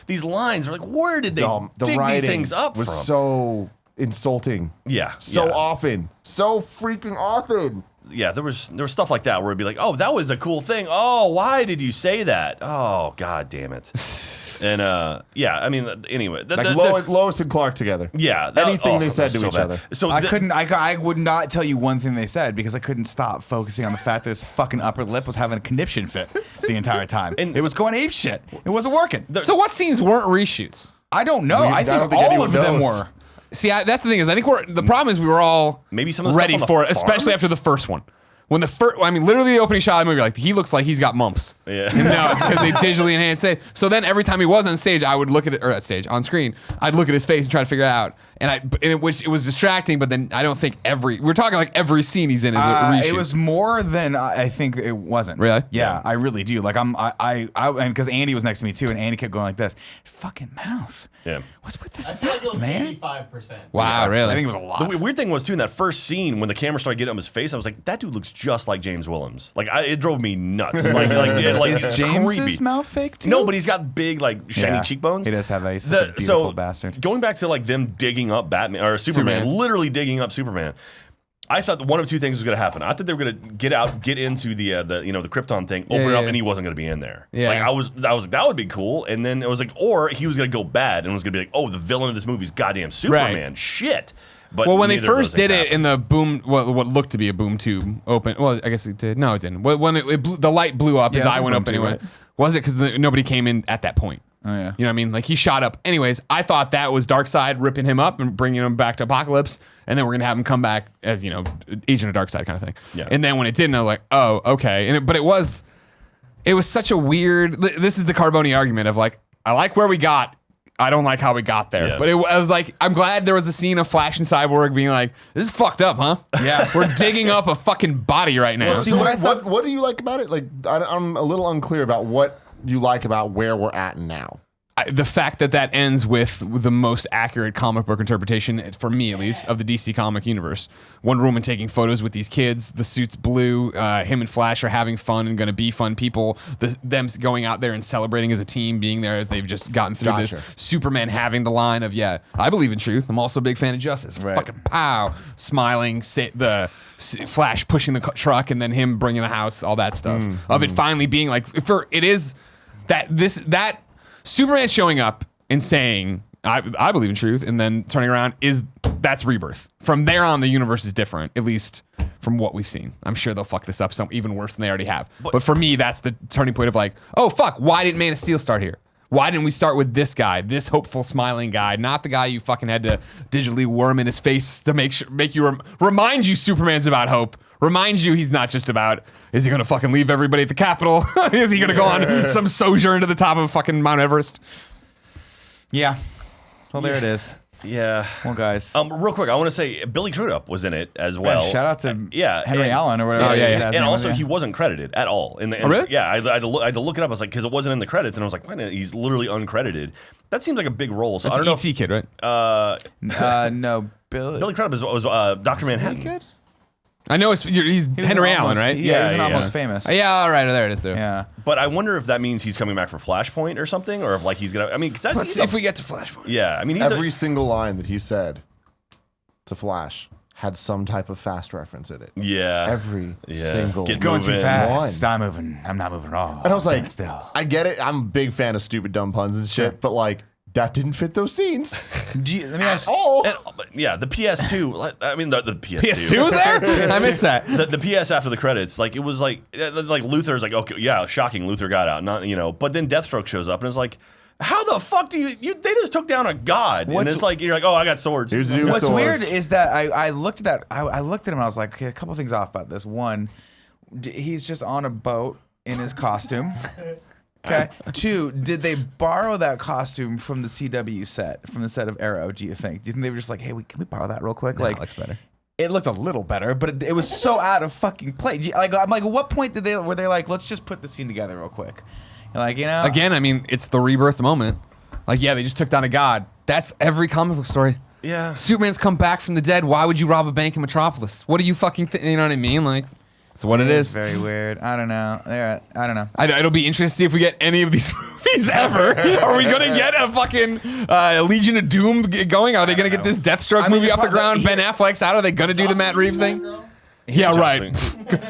Speaker 4: these lines are like, where did they dig these things up
Speaker 2: was
Speaker 4: from?
Speaker 2: So insulting.
Speaker 4: Yeah,
Speaker 2: So often, so freaking often.
Speaker 4: Yeah, there was stuff like that where it'd be like, oh, that was a cool thing. Oh, why did you say that? Oh, God damn it. And yeah, I mean, anyway,
Speaker 2: Lois and Clark together.
Speaker 4: Yeah,
Speaker 2: anything they said to each other.
Speaker 4: So
Speaker 1: I would not tell you one thing they said because I couldn't stop focusing on the fact that his fucking upper lip was having a conniption fit the entire time. And it was going ape shit. It wasn't working.
Speaker 3: So what scenes weren't reshoots?
Speaker 1: I don't know. I think all of them were.
Speaker 3: See, that's the thing is, I think the problem is we were all
Speaker 4: maybe some of the
Speaker 3: ready
Speaker 4: stuff on the
Speaker 3: for it,
Speaker 4: farm?
Speaker 3: especially after the first one. When literally the opening shot of the movie, like he looks like he's got mumps.
Speaker 4: Yeah.
Speaker 3: No, it's because they digitally enhanced it. So then every time he was on stage, I would look at it, or on screen, I'd look at his face and try to figure it out. It was distracting, but then I don't think we're talking like every scene he's in is a reshoot.
Speaker 1: It was more than I think it wasn't.
Speaker 3: Really?
Speaker 1: Yeah, I really do. Like and because Andy was next to me too, and Andy kept going like this, fucking mouth.
Speaker 4: Yeah.
Speaker 1: What's with this
Speaker 5: I feel like it
Speaker 1: mouth,
Speaker 5: was
Speaker 1: man?
Speaker 5: 85%.
Speaker 3: Wow, really?
Speaker 1: I think it was a lot.
Speaker 4: The weird thing was too in that first scene when the camera started getting on his face, I was like, that dude looks just like James Willems. Like it drove me nuts. Like
Speaker 1: Is
Speaker 4: it's
Speaker 1: James's
Speaker 4: creepy.
Speaker 1: mouth fake too?
Speaker 4: No, but he's got big like shiny
Speaker 1: Yeah,
Speaker 4: cheekbones.
Speaker 1: He does have such a beautiful bastard.
Speaker 4: Going back to like them digging up Batman or Superman, literally digging up Superman. I thought one of two things was going to happen. I thought they were going to get into the Krypton thing, open it up, and he wasn't going to be in there.
Speaker 3: Yeah.
Speaker 4: Like that would be cool. And then it was like, or he was going to go bad and was going to be like, oh, the villain of this movie is goddamn Superman.
Speaker 3: Right.
Speaker 4: Shit. But
Speaker 3: well, when they
Speaker 4: neither of
Speaker 3: first
Speaker 4: those things
Speaker 3: did it
Speaker 4: happened.
Speaker 3: in the boom, what looked to be a boom tube open. Well, I guess it did. No, it didn't. When the light blew up, his
Speaker 1: it was
Speaker 3: eye
Speaker 1: a
Speaker 3: went
Speaker 1: boom
Speaker 3: up
Speaker 1: tube,
Speaker 3: anyway.
Speaker 1: right?
Speaker 3: Was it because nobody came in at that point?
Speaker 1: Oh, yeah.
Speaker 3: You know what I mean? Like he shot up. Anyways, I thought that was Darkseid ripping him up and bringing him back to Apocalypse, and then we're gonna have him come back as Agent of Darkseid kind of thing.
Speaker 4: Yeah.
Speaker 3: And then when it didn't, I was like, oh, okay. But it was such a weird. This is the Carboni argument of like, I like where we got. I don't like how we got there.
Speaker 4: Yeah.
Speaker 3: But I was like, I'm glad there was a scene of Flash and Cyborg being like, this is fucked up, huh?
Speaker 1: Yeah.
Speaker 3: We're digging up a fucking body right now.
Speaker 2: So what do you like about it? Like I'm a little unclear about what you like about where we're at now.
Speaker 3: The fact that ends with the most accurate comic book interpretation, for me at least, of the DC comic universe. Wonder Woman taking photos with these kids, the suit's blue, him and Flash are having fun and going to be fun people, them going out there and celebrating as a team, being there as they've just gotten through this. Superman having the line of, yeah, I believe in truth. I'm also a big fan of justice.
Speaker 1: Right.
Speaker 3: Fucking pow. Smiling, the Flash pushing the truck and then him bringing the house, all that stuff. Of it finally being like, that Superman showing up and saying, I believe in truth, and then turning around, that's Rebirth. From there on, the universe is different, at least from what we've seen. I'm sure they'll fuck this up even worse than they already have. But for me, that's the turning point of like, oh, fuck, why didn't Man of Steel start here? Why didn't we start with this guy, this hopeful, smiling guy, not the guy you fucking had to digitally worm in his face to remind you Superman's about hope, remind you he's not just about, is he going to fucking leave everybody at the Capitol? Is he going to go on some sojourn to the top of fucking Mount Everest?
Speaker 1: Yeah. Well, there it is.
Speaker 4: Yeah.
Speaker 1: Well, guys.
Speaker 4: Real quick, I want to say Billy Crudup was in it as well.
Speaker 1: Shout out to Henry
Speaker 4: and-
Speaker 1: Allen or whatever.
Speaker 4: And also, he wasn't credited at all.
Speaker 3: Really?
Speaker 4: Yeah, I had to look it up. I was like, because it wasn't in the credits, and I was like, wait a minute, he's literally uncredited. That seems like a big role. So
Speaker 3: That's
Speaker 4: I don't
Speaker 3: an
Speaker 4: know.
Speaker 3: ET kid, right?
Speaker 1: No,
Speaker 4: Billy Crudup was Dr. Manhattan.
Speaker 1: Good?
Speaker 3: I know he's Henry Allen, right?
Speaker 1: Yeah, he's an
Speaker 4: Yeah.
Speaker 1: almost famous.
Speaker 3: Yeah, all right, there it is, too.
Speaker 1: Yeah.
Speaker 4: But I wonder if that means he's coming back for Flashpoint or something, or if like he's gonna. I mean, 'cause that's,
Speaker 3: Let's see if we get to Flashpoint.
Speaker 4: yeah. I mean, he's
Speaker 2: Every single line that he said to Flash had some type of fast reference in it.
Speaker 4: yeah.
Speaker 2: Every
Speaker 4: Yeah.
Speaker 2: single
Speaker 4: Get
Speaker 1: Going too
Speaker 4: moving.
Speaker 1: fast. I'm moving. I'm not moving at all.
Speaker 2: And I was like,
Speaker 1: still.
Speaker 2: I get it. I'm a big fan of stupid dumb puns and shit,
Speaker 1: Sure.
Speaker 2: but like that didn't fit those scenes.
Speaker 1: Let me ask.
Speaker 2: Oh,
Speaker 4: Yeah, the PS2. I mean, the PS2.
Speaker 3: PS2 was there? I missed that.
Speaker 4: The PS after the credits, like it was like Luthor's like, okay, yeah, shocking, Luthor got out, not but then Deathstroke shows up and it's like, how the fuck do you they just took down a god, and it's like you're like, oh, I got swords.
Speaker 2: here's the new
Speaker 1: What's
Speaker 2: swords.
Speaker 1: weird is that I looked at that. I looked at him and I was like, okay, a couple things off about this. One, he's just on a boat in his costume. Okay. Two, did they borrow that costume from the CW set, from the set of Arrow? Do you think they were just like, hey, can we borrow that real quick?
Speaker 3: No,
Speaker 1: like,
Speaker 3: it looks better.
Speaker 1: It looked a little better, but it was so out of fucking place. Like, I'm like, at what point were they like, let's just put the scene together real quick? And like,
Speaker 3: Again, I mean, it's the Rebirth moment. Like, yeah, they just took down a god. That's every comic book story.
Speaker 4: Yeah.
Speaker 3: Superman's come back from the dead. Why would you rob a bank in Metropolis? What do you fucking think? You know what I mean? Like, that's what it is.
Speaker 1: Very weird. I don't know. Yeah, I don't know.
Speaker 3: It'll be interesting to see if we get any of these movies ever. Are we going to get a fucking Legion of Doom going? Are they going to get this Deathstroke movie off the ground? Ben Affleck's out. Are they going to do the Matt Reeves thing? Yeah, right.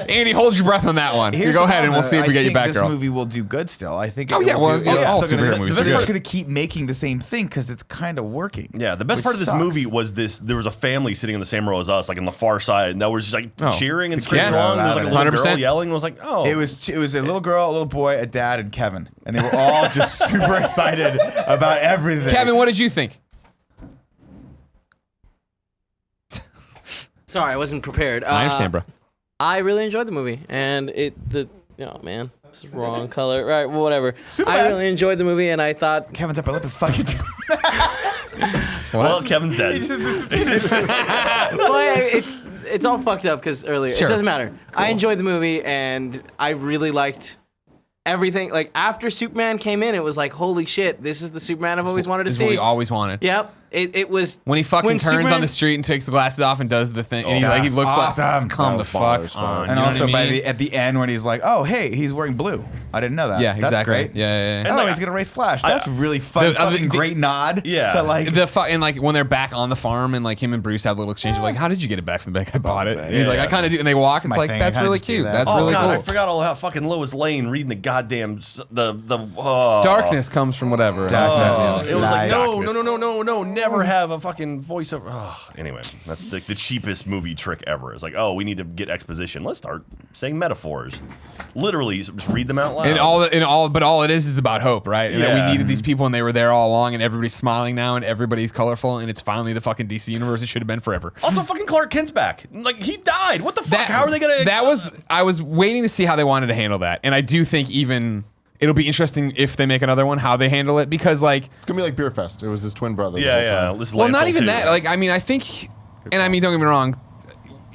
Speaker 3: Andy, hold your breath on that one. Go ahead and we'll see if we get you back, girl.
Speaker 1: This movie will do good still. I think.
Speaker 3: All superhero movies.
Speaker 1: The best part's going to keep making the same thing because it's kind of working.
Speaker 4: Yeah, the best part of this movie was this. There was a family sitting in the same row as us, like on the far side, and that was just like cheering and screaming along. There was like a little 100%. Girl yelling. It was like, oh.
Speaker 1: It was a little girl, a little boy, a dad, and Kevin, and they were all just super excited about everything.
Speaker 3: Kevin, what did you think?
Speaker 5: Sorry, I wasn't prepared.
Speaker 3: I understand, bro.
Speaker 5: I really enjoyed the movie, and oh man, this is wrong color. Right, well, whatever. I really enjoyed the movie, and I thought
Speaker 1: Kevin's upper lip is fucking.
Speaker 4: Well, Kevin's dead.
Speaker 5: Well, it's all fucked up because earlier. Sure. It doesn't matter. Cool. I enjoyed the movie, and I really liked everything. Like after Superman came in, it was like, holy shit, this is the Superman I've always wanted to see.
Speaker 3: This is what we always wanted.
Speaker 5: Yep. It was
Speaker 3: when he fucking turns Superman on the street and takes the glasses off and does the thing, and he looks
Speaker 1: awesome.
Speaker 3: like, come the fuck on.
Speaker 1: And also at the end when he's like, oh hey, he's wearing blue. I didn't know that.
Speaker 3: Yeah, exactly.
Speaker 1: That's great.
Speaker 3: Yeah.
Speaker 1: And he's gonna race Flash. That's really fun. Fucking great nod.
Speaker 4: Yeah.
Speaker 1: To like
Speaker 3: and like when they're back on the farm and like him and Bruce have a little exchange of like, how did you get it back from the bank? I bought it. And he's like, I kind of do. And they walk. It's like that's really cute. That's really cool.
Speaker 4: I forgot all how fucking Lois Lane reading the goddamn the
Speaker 3: darkness comes from whatever.
Speaker 4: It was like no, never have a fucking voiceover. Oh, anyway, that's the cheapest movie trick ever. It's like, oh, we need to get exposition. Let's start saying metaphors. Literally, just read them out loud.
Speaker 3: But all it is about hope, right? And that we needed these people, and they were there all along, and everybody's smiling now, and everybody's colorful, and it's finally the fucking DC universe it should have been forever.
Speaker 4: Also, fucking Clark Kent's back. Like he died. What the fuck? How are they gonna?
Speaker 3: I was waiting to see how they wanted to handle that, and I do think even. It'll be interesting if they make another one, how they handle it, because like
Speaker 2: it's gonna be like Beer Fest. It was his twin brother.
Speaker 4: Yeah.
Speaker 3: Well, not even that. Like, I mean, I think, and I mean, don't get me wrong,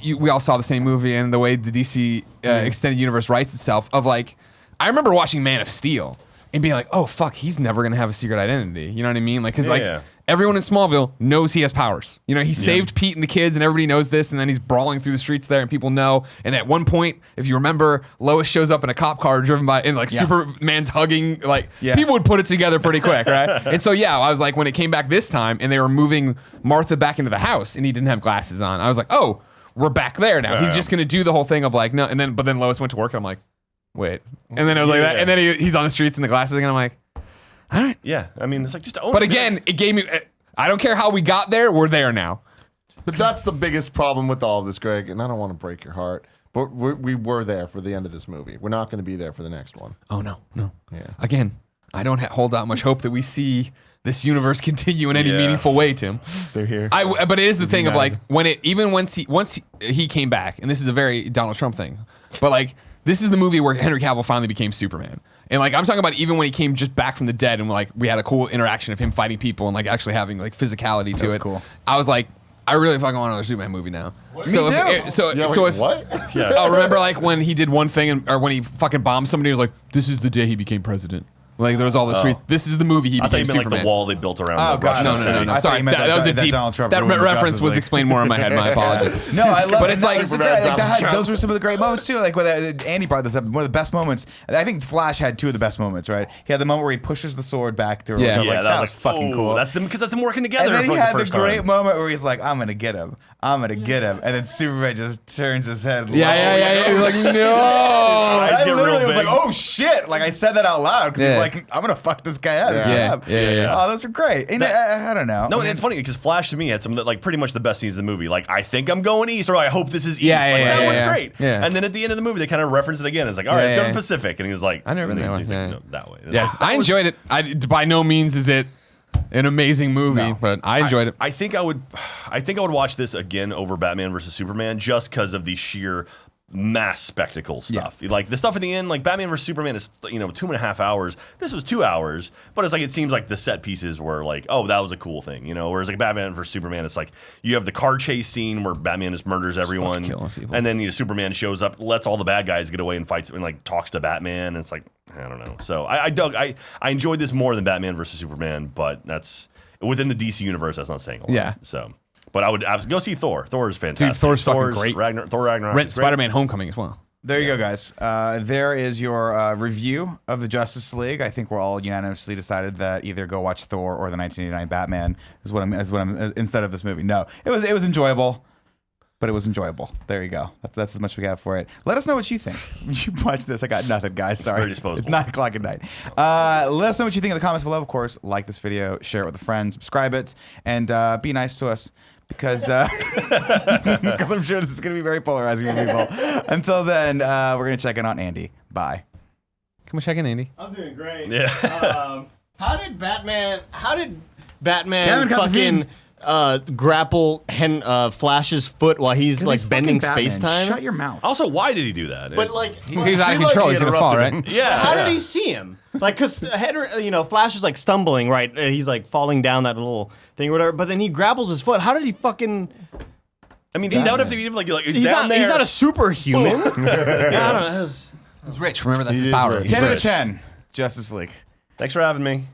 Speaker 3: we all saw the same movie, and the way the DC extended universe writes itself. Of like, I remember watching Man of Steel and being like, oh fuck, he's never gonna have a secret identity. You know what I mean? Like, because everyone in Smallville knows he has powers. You know, he saved Pete and the kids, and everybody knows this, and then he's brawling through the streets there, and people know. And at one point, if you remember, Lois shows up in a cop car driven by, and like Superman's hugging, like people would put it together pretty quick, right? And so I was like, when it came back this time, and they were moving Martha back into the house, and he didn't have glasses on, I was like, oh, we're back there now. He's just gonna do the whole thing of like, no, but then Lois went to work, and I'm like, wait, and then I was like that, and then he's on the streets in the glasses, and I'm like. All right.
Speaker 4: Yeah, I mean, it's like just own
Speaker 3: But again, it gave me. I don't care how we got there. We're there now.
Speaker 2: But that's the biggest problem with all of this, Greg. And I don't want to break your heart, but we were there for the end of this movie. We're not going to be there for the next one.
Speaker 3: Oh no.
Speaker 2: Yeah.
Speaker 3: Again, I don't hold out much hope that we see this universe continue in any meaningful way, Tim.
Speaker 2: They're here.
Speaker 3: But it is the thing of like once he came back, and this is a very Donald Trump thing, but like this is the movie where Henry Cavill finally became Superman. And like I'm talking about even when he came just back from the dead, and like we had a cool interaction of him fighting people and like actually having like physicality to it.
Speaker 1: Cool.
Speaker 3: I was like, I really fucking want another Superman movie now.
Speaker 1: Me too.
Speaker 2: What?
Speaker 4: Yeah.
Speaker 3: Oh, remember like when he did one thing, or when he fucking bombed somebody? He was like, "This is the day he became president." Like there was all this. This is the movie he became Superman.
Speaker 4: Like the wall they built around.
Speaker 1: Oh god,
Speaker 3: no. Sorry, that was a deep. That reference was explained more in my head. My apologies.
Speaker 1: No, I love
Speaker 3: but
Speaker 1: it.
Speaker 3: It's like
Speaker 1: those were some of the great moments too. Like Andy brought this up. One of the best moments. I think Flash had two of the best moments. Right? He had the moment where he pushes the sword back to her. That was fucking cool.
Speaker 4: That's them because that's them working together.
Speaker 1: And then he had the great moment where he's like, "I'm gonna get him. I'm gonna get him," and then Superman just turns his head.
Speaker 3: Yeah. He's like, no.
Speaker 1: I literally was like, "Oh shit!" Like I said that out loud because he's like, "I'm gonna fuck this guy up."
Speaker 3: Yeah.
Speaker 1: Oh, those are great. And I don't know.
Speaker 4: No, it's funny because Flash to me had some of the, like pretty much the best scenes in the movie. Like I think I'm going east, or I hope this is east. That was great.
Speaker 3: Yeah.
Speaker 4: And then at the end of the movie, they kind of reference it again. It's like, all right, let's go to the Pacific, and he was like,
Speaker 3: I never been that way.
Speaker 4: No, that way.
Speaker 3: Yeah, I enjoyed it. By no means is it an amazing movie, but I enjoyed it.
Speaker 4: I think I would watch this again over Batman versus Superman just because of the sheer mass spectacle stuff. Like the stuff at the end, like Batman vs Superman is 2.5 hours. This was 2 hours, but it's like it seems like the set pieces were like, oh, that was a cool thing, Whereas like Batman vs Superman, it's like you have the car chase scene where Batman just murders everyone, and then Superman shows up, lets all the bad guys get away and fights and like talks to Batman. And it's like I don't know. So I enjoyed this more than Batman vs Superman, but within the DC universe, that's not saying a lot.
Speaker 3: Yeah.
Speaker 4: So, but I would go see Thor. Thor is fantastic.
Speaker 3: Dude, Thor's fucking great.
Speaker 4: Thor Ragnarok.
Speaker 3: Rent
Speaker 4: is great.
Speaker 3: Spider-Man Homecoming as well.
Speaker 1: There you go, guys. There is your review of the Justice League. I think we're all unanimously decided that either go watch Thor or the 1989 Batman is what I'm instead of this movie. No, it was enjoyable, but it was enjoyable. There you go. That's as much we got for it. Let us know what you think. When you watch this, I got nothing, guys. Sorry,
Speaker 4: very disposable.
Speaker 1: It's 9 o'clock at night. Let us know what you think in the comments below. Of course, like this video, share it with a friend, subscribe it, and be nice to us. Because I'm sure this is going to be very polarizing for people. Until then, we're going to check in on Andy. Bye.
Speaker 3: Can we check in, Andy?
Speaker 6: I'm doing great.
Speaker 4: Yeah.
Speaker 6: How did Batman
Speaker 1: Kevin,
Speaker 6: fucking grapple Flash's foot while he's like bending space time?
Speaker 1: Shut your mouth.
Speaker 4: Also, why did he do that?
Speaker 6: But like,
Speaker 3: He was out of control. He's gonna fall, right?
Speaker 4: yeah.
Speaker 6: how did he see him? Like, cause Flash is like stumbling, right? He's like falling down that little thing or whatever. But then he grapples his foot. How did he fucking?
Speaker 4: I mean, that would have to be like he's
Speaker 6: He's
Speaker 4: down
Speaker 6: not.
Speaker 4: there.
Speaker 6: He's not a superhuman. I don't know.
Speaker 3: He's rich. Remember, that's
Speaker 2: He
Speaker 3: his
Speaker 2: is
Speaker 3: power.
Speaker 2: rich.
Speaker 3: He's
Speaker 1: 10 out of
Speaker 3: rich.
Speaker 1: 10. Justice League.
Speaker 4: Thanks for having me.